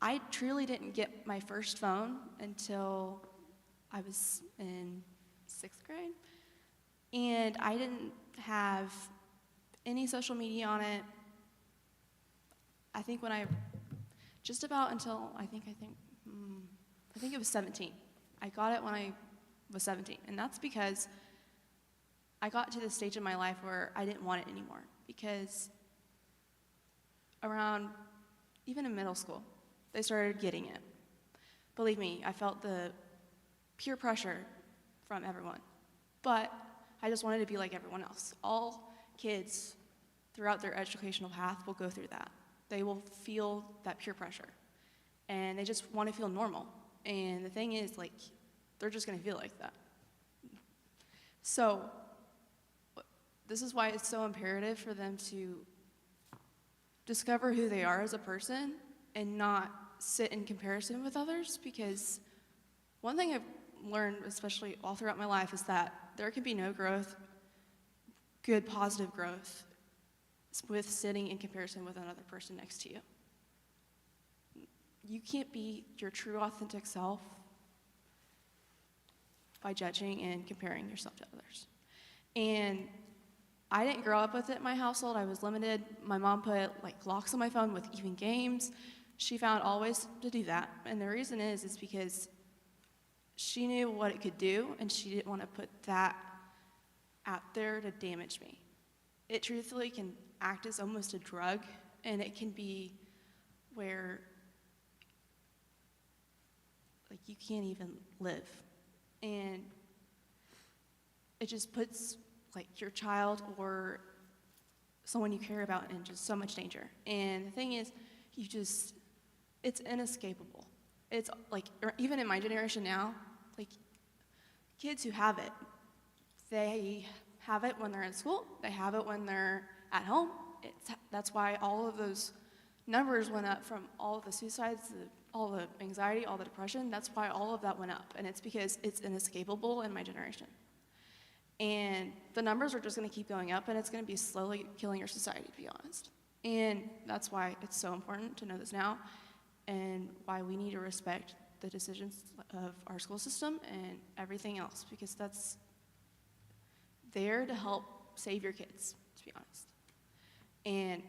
I truly didn't get my first phone until I was in 6th grade, and I didn't have any social media on it. I think when just about until I think it was 17. I got it when I was 17, and that's because I got to the stage in my life where I didn't want it anymore, because around, even in middle school, they started getting it. Believe me, I felt the peer pressure from everyone, but I just wanted to be like everyone else. All kids throughout their educational path will go through that. They will feel that peer pressure, and they just want to feel normal. And the thing is, like, they're just going to feel like that. So this is why it's so imperative for them to discover who they are as a person and not sit in comparison with others, because one thing I've learned, especially all throughout my life, is that there can be no growth, good, positive growth, with sitting in comparison with another person next to you. You can't be your true, authentic self by judging and comparing yourself to others. And I didn't grow up with it in my household. I was limited. My mom put like locks on my phone with even games. She found all ways to do that. And the reason is because she knew what it could do, and she didn't want to put that out there to damage me. It truthfully can act as almost a drug, and it can be where like you can't even live. And it just puts like your child or someone you care about in just so much danger. And the thing is, it's inescapable. It's like, even in my generation now, like kids who have it, they have it when they're in school, they have it when they're at home. That's why all of those numbers went up, from all of the suicides, all the anxiety, all the depression. That's why all of that went up, and it's because it's inescapable in my generation. And the numbers are just going to keep going up, and it's going to be slowly killing our society, to be honest. And that's why it's so important to know this now, and why we need to respect the decisions of our school system and everything else, because that's there to help save your kids, to be honest. And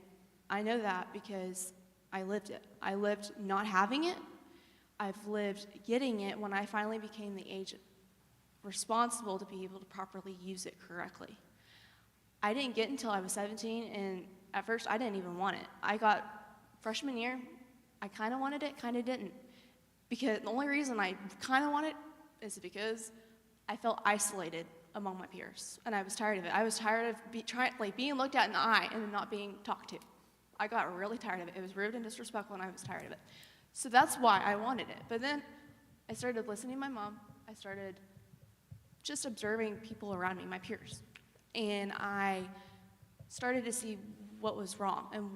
I know that because I lived it. I lived not having it. I've lived getting it when I finally became the age responsible to be able to properly use it correctly. I didn't get it until I was 17, and at first I didn't even want it. I got freshman year, I kind of wanted it, kind of didn't. Because the only reason I kind of wanted it is because I felt isolated among my peers, and I was tired of it. I was tired of being looked at in the eye and not being talked to. I got really tired of it. It was rude and disrespectful, and I was tired of it. So that's why I wanted it. But then I started listening to my mom. I started just observing people around me, my peers. And I started to see what was wrong and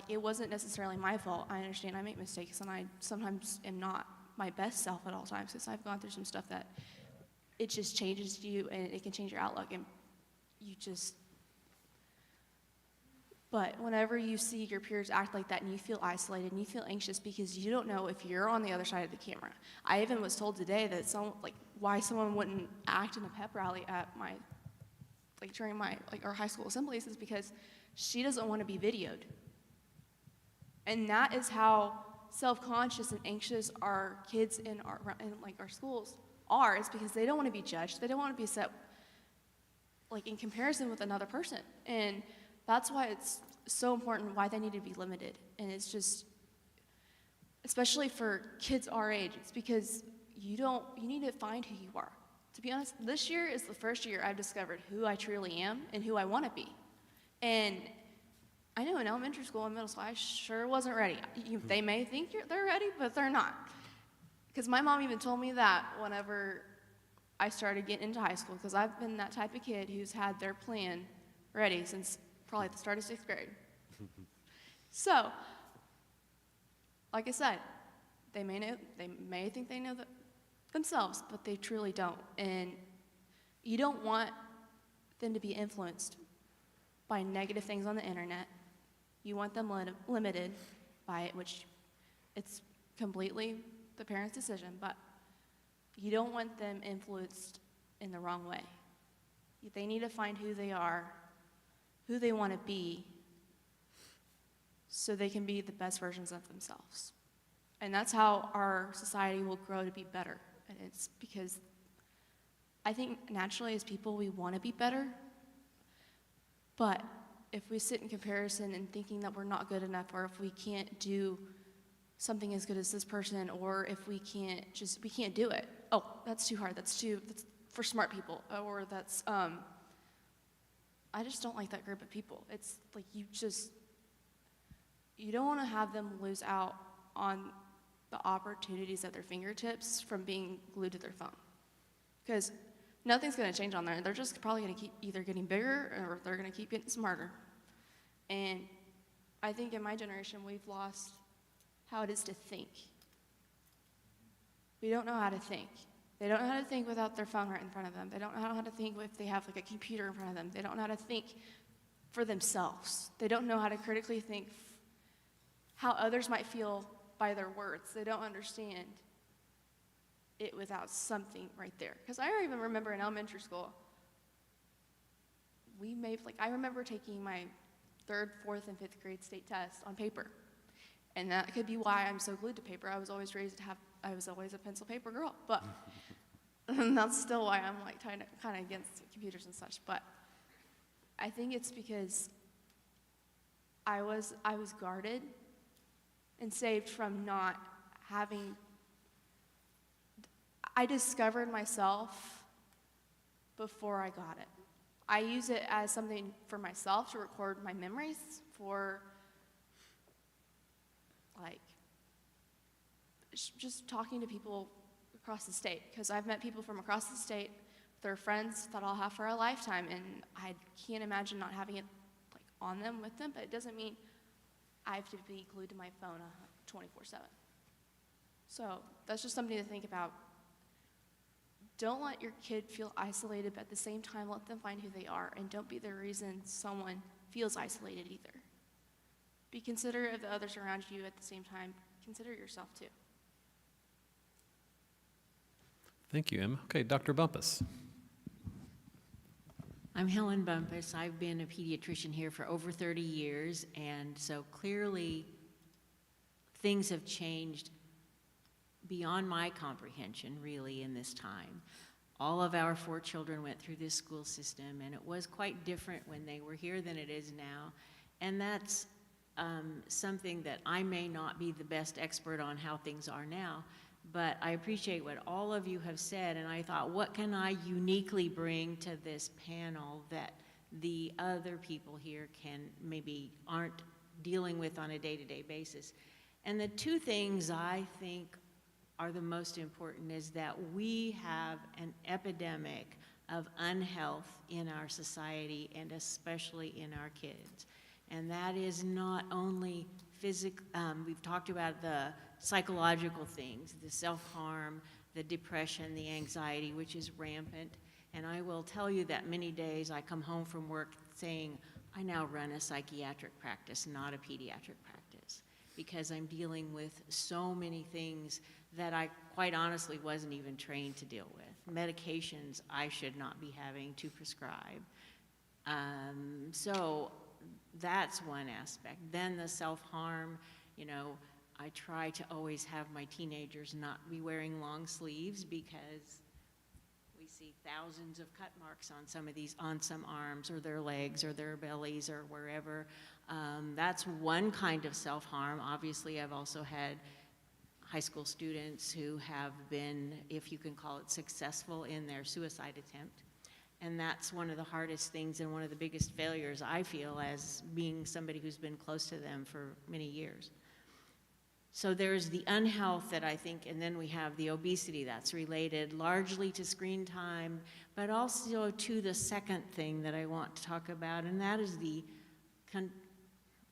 it wasn't necessarily my fault. I understand I make mistakes, and I sometimes am not my best self at all times, because I've gone through some stuff that it just changes you, and it can change your outlook, and but whenever you see your peers act like that and you feel isolated and you feel anxious because you don't know if you're on the other side of the camera. I even was told today that why someone wouldn't act in a pep rally at during our high school assemblies is because she doesn't want to be videoed. And that is how self-conscious and anxious our kids in our schools are, is because they don't want to be judged. They don't want to be set in comparison with another person. And that's why it's so important why they need to be limited. And it's just, especially for kids our age. It's because you need to find who you are. To be honest, this year is the first year I've discovered who I truly am and who I want to be. And I know in elementary school and middle school, I sure wasn't ready. They may think they're ready, but they're not. Because my mom even told me that whenever I started getting into high school, because I've been that type of kid who's had their plan ready since probably the start of 6th grade. So, like I said, they may think they know themselves, but they truly don't. And you don't want them to be influenced by negative things on the internet. You want them limited by it, which it's completely the parent's decision, but you don't want them influenced in the wrong way. They need to find who they are, who they want to be, so they can be the best versions of themselves. And that's how our society will grow to be better. And it's because I think naturally as people we want to be better, but if we sit in comparison and thinking that we're not good enough, or if we can't do something as good as this person, or if we can't do it. Oh, that's too hard, that's for smart people, or that's, I just don't like that group of people. It's like you don't want to have them lose out on the opportunities at their fingertips from being glued to their phone. Because nothing's going to change on there. They're just probably going to keep either getting bigger or they're going to keep getting smarter. And I think in my generation, we've lost how it is to think. We don't know how to think. They don't know how to think without their phone right in front of them. They don't know how to think if they have like a computer in front of them. They don't know how to think for themselves. They don't know how to critically think how others might feel by their words. They don't understand it without something right there. Because I even remember in elementary school, I remember taking my 3rd, 4th, and 5th grade state tests on paper. And that could be why I'm so glued to paper. I was always raised I was always a pencil paper girl, but that's still why I'm like kind of against computers and such. But I think it's because I was guarded and saved from not having. I discovered myself before I got it. I use it as something for myself to record my memories, for like just talking to people across the state, because I've met people from across the state, they're friends that I'll have for a lifetime, and I can't imagine not having it like on them with them, but it doesn't mean I have to be glued to my phone 24/7. So that's just something to think about. Don't let your kid feel isolated, but at the same time, let them find who they are, and don't be the reason someone feels isolated either. Be considerate of the others around you at the same time. Consider yourself too. Thank you, Emma. Okay, Dr. Bumpus. I'm Helen Bumpus. I've been a pediatrician here for over 30 years, and so clearly things have changed beyond my comprehension, really, in this time. All of our 4 children went through this school system, and it was quite different when they were here than it is now. And that's something that I may not be the best expert on how things are now, but I appreciate what all of you have said, and I thought, what can I uniquely bring to this panel that the other people here aren't dealing with on a day-to-day basis? And the 2 things I think are the most important is that we have an epidemic of unhealth in our society, and especially in our kids. And that is not only physical, we've talked about the psychological things, the self-harm, the depression, the anxiety, which is rampant. And I will tell you that many days I come home from work saying, I now run a psychiatric practice, not a pediatric practice, because I'm dealing with so many things that I quite honestly wasn't even trained to deal with. Medications I should not be having to prescribe. So that's one aspect. Then the self-harm, I try to always have my teenagers not be wearing long sleeves, because we see thousands of cut marks on some arms or their legs or their bellies or wherever. That's one kind of self-harm. Obviously, I've also had high school students who have been, if you can call it, successful in their suicide attempt. And that's one of the hardest things and one of the biggest failures, I feel, as being somebody who's been close to them for many years. So there's the unhealth that I think, and then we have the obesity that's related largely to screen time, but also to the second thing that I want to talk about, and that is the,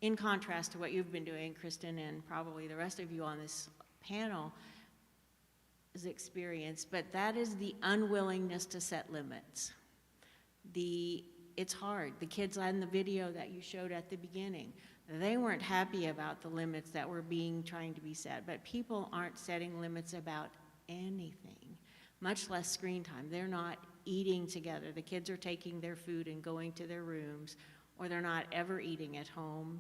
in contrast to what you've been doing, Kristen, and probably the rest of you on this panel, is experience, but that is the unwillingness to set limits. It's hard. The kids on the video that you showed at the beginning, they weren't happy about the limits that were trying to be set, but people aren't setting limits about anything, much less screen time. They're not eating together. The kids are taking their food and going to their rooms, or they're not ever eating at home.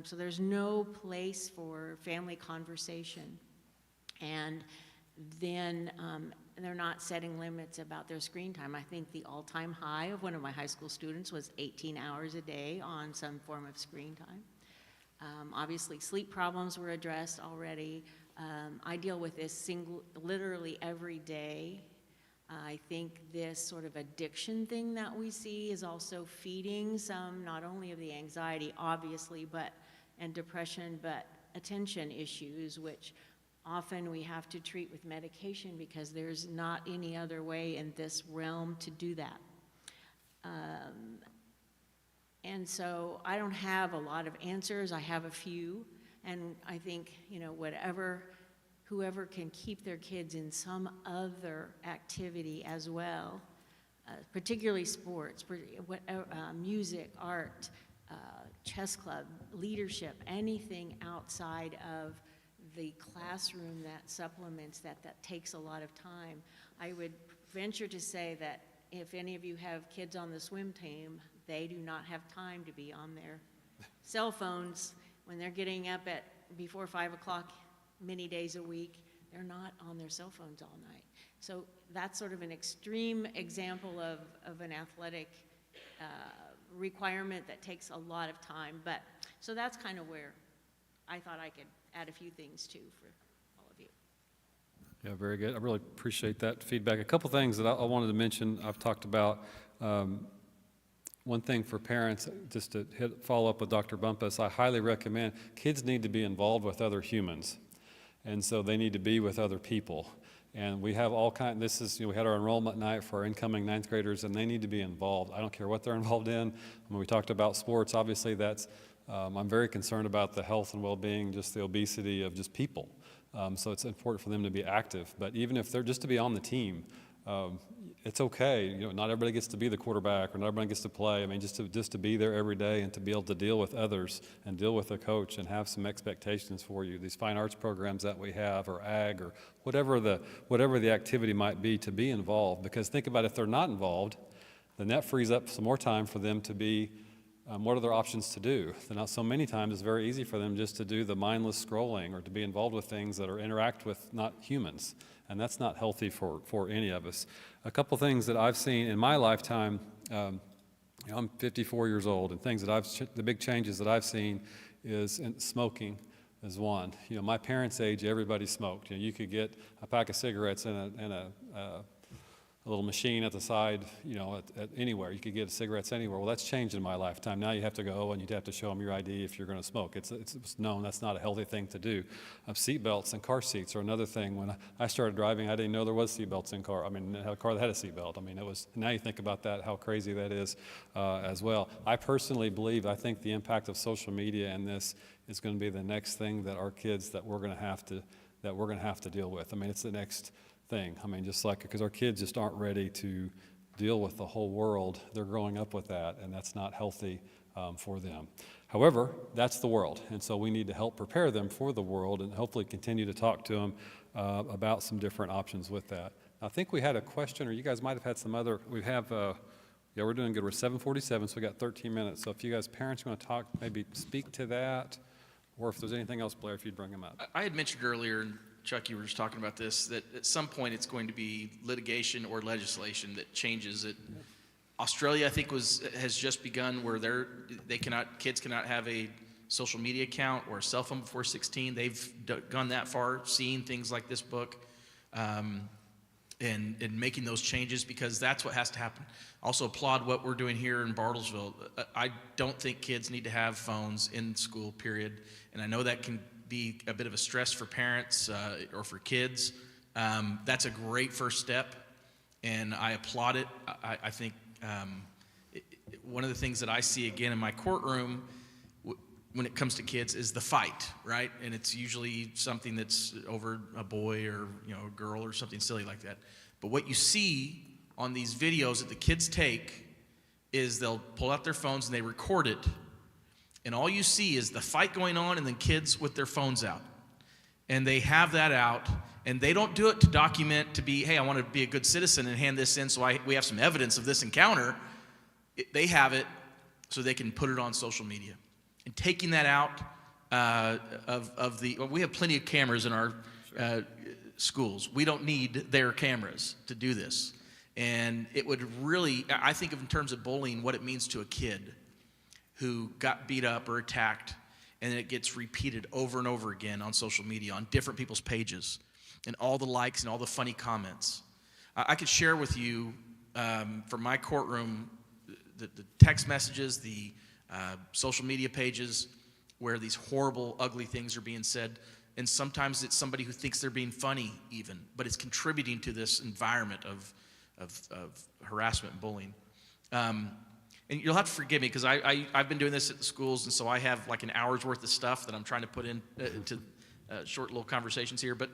So there's no place for family conversation. And then they're not setting limits about their screen time. I think the all-time high of one of my high school students was 18 hours a day on some form of screen time. Obviously, sleep problems were addressed already. I deal with this literally every day. I think this sort of addiction thing that we see is also feeding some, not only of the anxiety, obviously, and depression, but attention issues, which often we have to treat with medication because there's not any other way in this realm to do that. And so I don't have a lot of answers. I have a few, and I think, whoever can keep their kids in some other activity as well, particularly sports, music, art, chess club, leadership, anything outside of the classroom that supplements that takes a lot of time. I would venture to say that if any of you have kids on the swim team, they do not have time to be on their cell phones when they're getting up before 5 o'clock many days a week. They're not on their cell phones all night. So that's sort of an extreme example of an athletic requirement that takes a lot of time. So that's kind of where I thought I could add a few things too for all of you. Yeah, very good. I really appreciate that feedback. A couple things that I wanted to mention, I've talked about. One thing for parents, just to follow up with Dr. Bumpus, I highly recommend kids need to be involved with other humans. And so they need to be with other people. And we have all kinds, we had our enrollment night for our incoming 9th graders, and they need to be involved. I don't care what they're involved in. When we talked about sports, obviously I'm very concerned about the health and well-being, just the obesity of just people. So it's important for them to be active. But even if they're just to be on the team, it's okay. Not everybody gets to be the quarterback, or not everybody gets to play. I mean, just to be there every day and to be able to deal with others and deal with a coach and have some expectations for you. These fine arts programs that we have, or ag, or whatever the activity might be, to be involved. Because think about if they're not involved, then that frees up some more time for them to be. What are their options to do? So many times it's very easy for them just to do the mindless scrolling or to be involved with things that interact with not humans. And that's not healthy for any of us. A couple things that I've seen in my lifetime, I'm 54 years old, and the big changes that I've seen is smoking is one. My parents' age, everybody smoked. You could get a pack of cigarettes in a little machine at the side, at anywhere. You could get cigarettes anywhere. Well, that's changed in my lifetime. Now you have to go and you'd have to show them your ID if you're going to smoke. It's known that's not a healthy thing to do. Seat belts and car seats are another thing. When I started driving, I didn't know there was seat belts in car. I had a car that had a seat belt. Now you think about that, how crazy that is as well. I personally I think the impact of social media and this is going to be the next thing that our kids that we're going to have to deal with. It's the next thing. Because our kids just aren't ready to deal with the whole world. They're growing up with that, and that's not healthy for them. However, that's the world, and so we need to help prepare them for the world and hopefully continue to talk to them about some different options with that. I think we had a question, or you guys might have had some other. We're doing good. We're 7:47, so we got 13 minutes. So if you guys, parents, want to talk, maybe speak to that, or if there's anything else, Blair, if you'd bring them up. I had mentioned earlier, Chuck, you were just talking about this, that at some point it's going to be litigation or legislation that changes it. Australia, I think, has just begun where kids cannot have a social media account or a cell phone before 16. They've gone that far, seeing things like this book, and making those changes, because that's what has to happen. Also applaud what we're doing here in Bartlesville. I don't think kids need to have phones in school, period. And I know that can be a bit of a stress for parents or for kids. That's a great first step, and I applaud it. I think one of the things that I see again in my courtroom when it comes to kids is the fight, right? And it's usually something that's over a boy or a girl or something silly like that. But what you see on these videos that the kids take is they'll pull out their phones and they record it, and all you see is the fight going on and then kids with their phones out. And they have that out, and they don't do it to document, to be, hey, I want to be a good citizen and hand this in so we have some evidence of this encounter. They have it so they can put it on social media. And taking that out we have plenty of cameras in our schools. We don't need their cameras to do this. And it would really, I think of in terms of bullying, what it means to a kid who got beat up or attacked, and it gets repeated over and over again on social media, on different people's pages, and all the likes and all the funny comments. I could share with you from my courtroom the text messages, the social media pages where these horrible, ugly things are being said. And sometimes it's somebody who thinks they're being funny even, but it's contributing to this environment of harassment and bullying. And you'll have to forgive me, because I've been doing this at the schools, and so I have like an hour's worth of stuff that I'm trying to put in to short little conversations here. But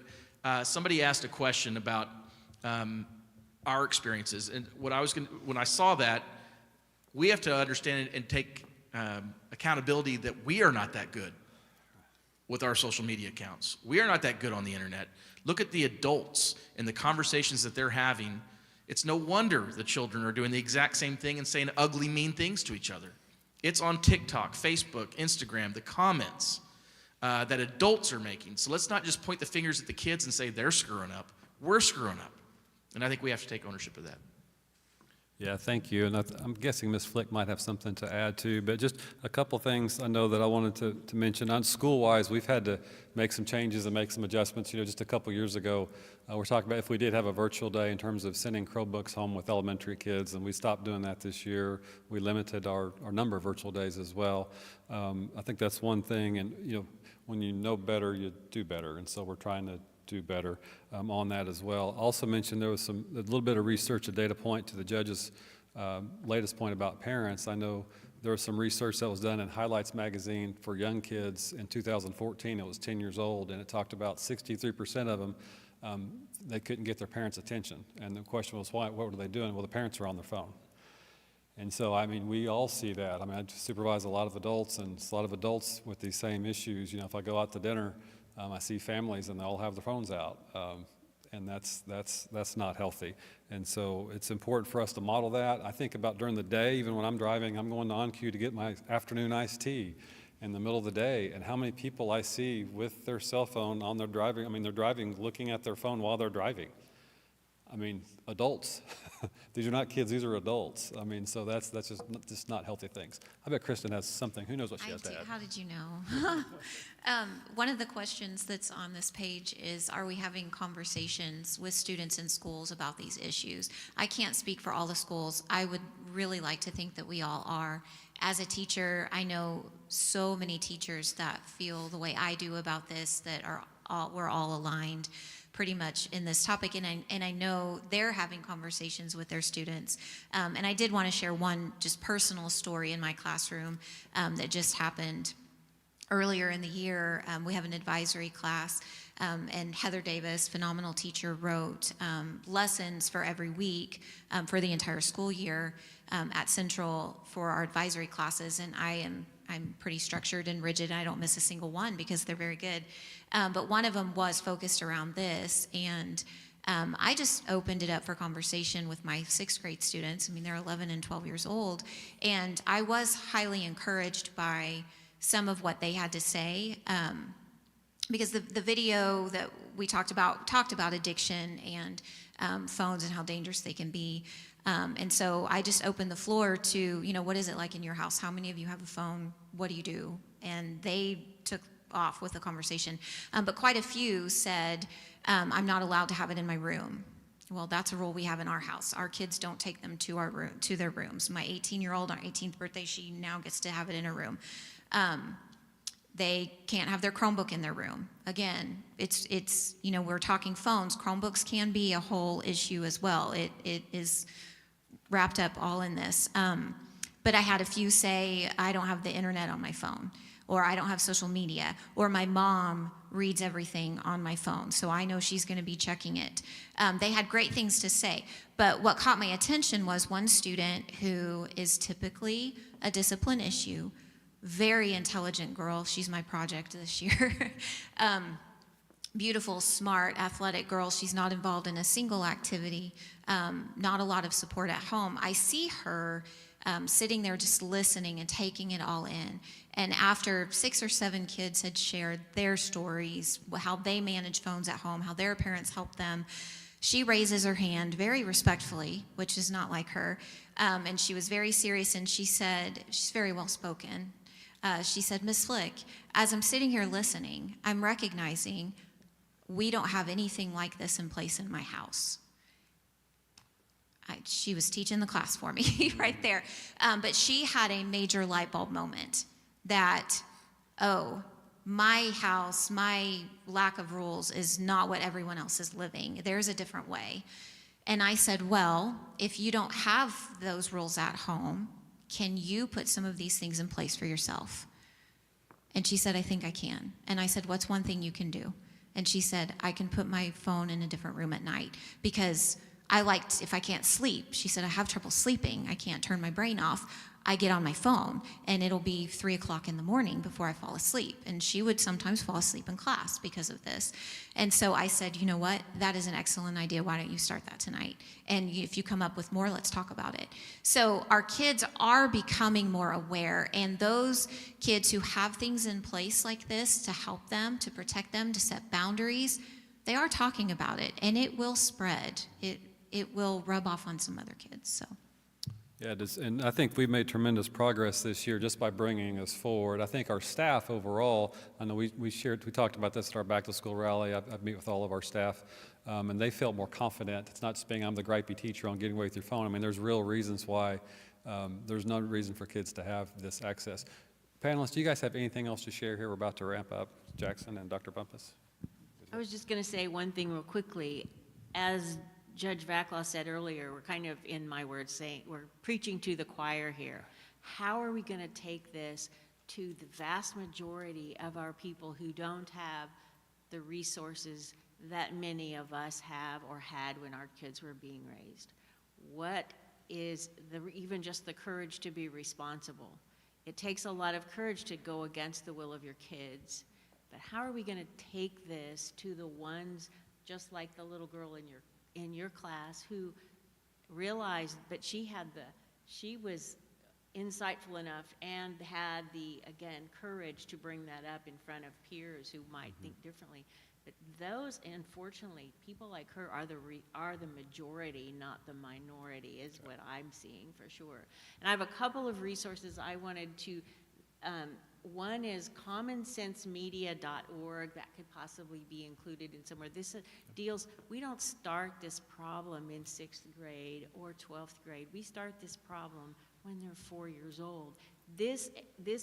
somebody asked a question about our experiences, and when I saw that, we have to understand and take accountability that we are not that good with our social media accounts. We are not that good on the internet. Look at the adults and the conversations that they're having. It's no wonder the children are doing the exact same thing and saying ugly, mean things to each other. It's on TikTok, Facebook, Instagram, the comments that adults are making. So let's not just point the fingers at the kids and say they're screwing up. We're screwing up. And I think we have to take ownership of that. Yeah, thank you. And I'm guessing Ms. Flick might have something to add too, but just a couple things I know that I wanted to mention. On school-wise, we've had to make some changes and make some adjustments. Just a couple years ago, we're talking about if we did have a virtual day in terms of sending Chromebooks home with elementary kids, and we stopped doing that this year. We limited our number of virtual days as well. I think that's one thing, and when you know better, you do better, and so we're trying to do better on that as well. Also mentioned there was a little bit of research, a data point to the judge's latest point about parents. I know there was some research that was done in Highlights magazine for young kids in 2014. It was 10 years old, and it talked about 63% of them, they couldn't get their parents' attention. And the question was, why? What were they doing? Well, the parents were on their phone. And so, we all see that. I supervise a lot of adults, and it's a lot of adults with these same issues. If I go out to dinner, I see families and they all have their phones out, and that's not healthy. And so it's important for us to model that. I think about during the day, even when I'm driving, I'm going to OnQ to get my afternoon iced tea in the middle of the day, and how many people I see with their cell phone on their driving. They're driving, looking at their phone while they're driving. Adults. These are not kids, these are adults. So that's just not healthy things. I bet Kristen has something. Who knows what she has to add? How did you know? One of the questions that's on this page is, are we having conversations with students in schools about these issues? I can't speak for all the schools. I would really like to think that we all are. As a teacher, I know so many teachers that feel the way I do about this, that we're all aligned pretty much in this topic, and I know they're having conversations with their students. And I did want to share one just personal story in my classroom that just happened earlier in the year. We have an advisory class, and Heather Davis, phenomenal teacher, wrote lessons for every week for the entire school year at Central for our advisory classes, and I'm pretty structured and rigid. I don't miss a single one because they're very good. But one of them was focused around this, and I just opened it up for conversation with my 6th grade students. They're 11 and 12 years old, and I was highly encouraged by some of what they had to say, because the video that we talked about addiction and phones and how dangerous they can be. And so I just opened the floor to, you know, what is it like in your house? How many of you have a phone? What do you do? And they took off with the conversation. But quite a few said, I'm not allowed to have it in my room. Well, that's a rule we have in our house. Our kids don't take them to our room, to their rooms. My 18-year-old, on her 18th birthday, she now gets to have it in her room. They can't have their Chromebook in their room. Again, it's you know, we're talking phones. Chromebooks can be a whole issue as well. It is wrapped up all in this. But I had a few say, I don't have the internet on my phone, or I don't have social media, or my mom reads everything on my phone, so I know she's going to be checking it. They had great things to say, but what caught my attention was one student who is typically a discipline issue, very intelligent girl. She's my project this year. Beautiful, smart, athletic girl. She's not involved in a single activity, not a lot of support at home. I see her sitting there just listening and taking it all in. And after 6 or 7 kids had shared their stories, how they manage phones at home, how their parents help them, she raises her hand very respectfully, which is not like her, and she was very serious, and she said, she's very well spoken. She said, Miss Flick, as I'm sitting here listening, I'm recognizing we don't have anything like this in place in my house. She was teaching the class for me right there. But she had a major light bulb moment that, oh, my house, my lack of rules is not what everyone else is living. There's a different way. And I said, well, if you don't have those rules at home, can you put some of these things in place for yourself? And she said, I think I can. And I said, what's one thing you can do? And she said, I can put my phone in a different room at night because I liked, if I can't sleep, she said, I have trouble sleeping. I can't turn my brain off. I get on my phone and it'll be 3 o'clock in the morning before I fall asleep. And she would sometimes fall asleep in class because of this. And so I said, you know what? That is an excellent idea. Why don't you start that tonight? And if you come up with more, let's talk about it. So our kids are becoming more aware, and those kids who have things in place like this to help them, to protect them, to set boundaries, they are talking about it, and it will spread. It will rub off on some other kids, so. Yeah, it is, and I think we've made tremendous progress this year just by bringing this forward. I think our staff overall, I know we talked about this at our back-to-school rally. I've met with all of our staff, and they felt more confident. It's not just being I'm the gripey teacher on getting away with your phone. I mean, there's real reasons why there's no reason for kids to have this access. Panelists, do you guys have anything else to share here? We're about to ramp up. Jackson and Dr. Bumpus. I was just going to say one thing real quickly. As Judge Vaclaw said earlier, we're kind of, in my words, saying we're preaching to the choir here. How are we going to take this to the vast majority of our people who don't have the resources that many of us have or had when our kids were being raised? What is even just the courage to be responsible? It takes a lot of courage to go against the will of your kids, but how are we going to take this to the ones just like the little girl in your class who realized that she was insightful enough and had the, again, courage to bring that up in front of peers who might think differently. But those, unfortunately, people like her are the majority, not the minority, is what I'm seeing for sure. And I have a couple of resources I wanted to, one is commonsensemedia.org. That could possibly be included in somewhere. This deals, we don't start this problem in 6th grade or 12th grade. We start this problem when they're 4 years old. This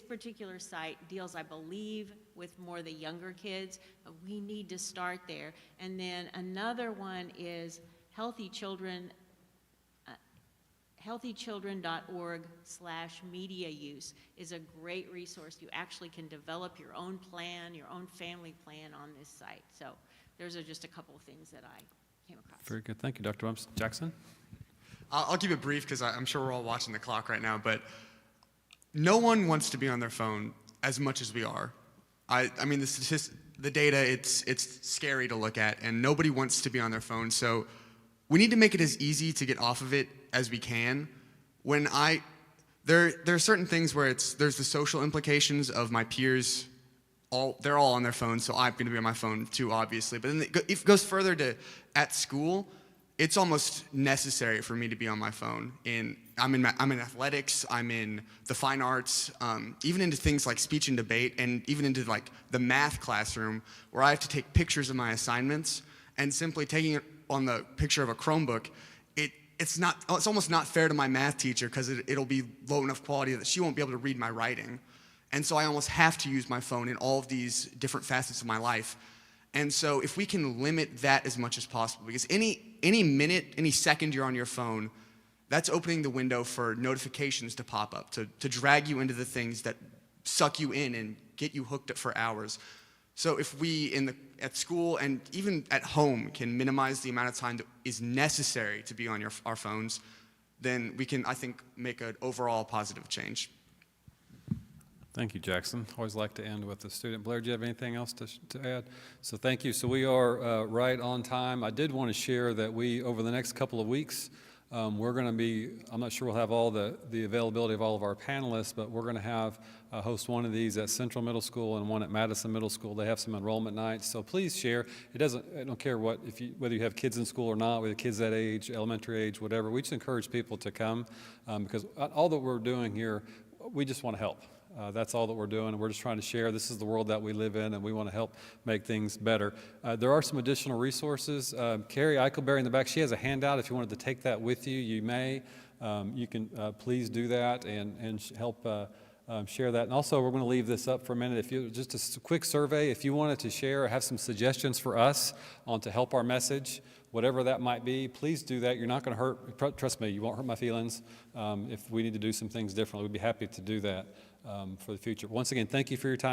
particular site deals, I believe, with more the younger kids, but we need to start there. And then another one is healthychildren.org/media use is a great resource. You actually can develop your own plan, your own family plan on this site. So those are just a couple of things that I came across. Very good. Thank you, Dr. Bumps. Jackson? I'll keep it brief because I'm sure we're all watching the clock right now, but no one wants to be on their phone as much as we are. I mean, the data, it's scary to look at, and nobody wants to be on their phone. So we need to make it as easy to get off of it as we can. There are certain things where there's the social implications of my peers. They're all on their phones, so I'm going to be on my phone too, obviously. But then it goes further to at school. it's almost necessary for me to be on my phone. I'm in athletics, I'm in the fine arts, even into things like speech and debate, and even into like the math classroom, where I have to take pictures of my assignments, and simply taking it on the picture of a Chromebook, it's almost not fair to my math teacher, because it'll be low enough quality that she won't be able to read my writing. And so I almost have to use my phone in all of these different facets of my life. And so if we can limit that as much as possible, because any minute, any second you're on your phone, that's opening the window for notifications to pop up, to drag you into the things that suck you in and get you hooked up for hours. So if we at school and even at home can minimize the amount of time that is necessary to be on our phones, then we can, I think, make an overall positive change. Thank you, Jackson. Always like to end with the student. Blair, do you have anything else to add? So thank you. So we are right on time. I did want to share that over the next couple of weeks, we're going to be, I'm not sure we'll have all the availability of all of our panelists, but we're going to host one of these at Central Middle School and one at Madison Middle School. They have some enrollment nights, so please share. I don't care whether you have kids in school or not, whether kids that age, elementary age, whatever. We just encourage people to come because all that we're doing here, we just want to help. That's all that we're doing, and we're just trying to share. This is the world that we live in, and we want to help make things better. There are some additional resources. Carrie Eichelberry in the back, she has a handout. If you wanted to take that with you, you may. You can please do that and help share that. And also, we're going to leave this up for a minute. Just a quick survey, if you wanted to share or have some suggestions for us to help our message, whatever that might be, please do that. You're not going to hurt, trust me, you won't hurt my feelings. If we need to do some things differently, we'd be happy to do that for the future. Once again, thank you for your time.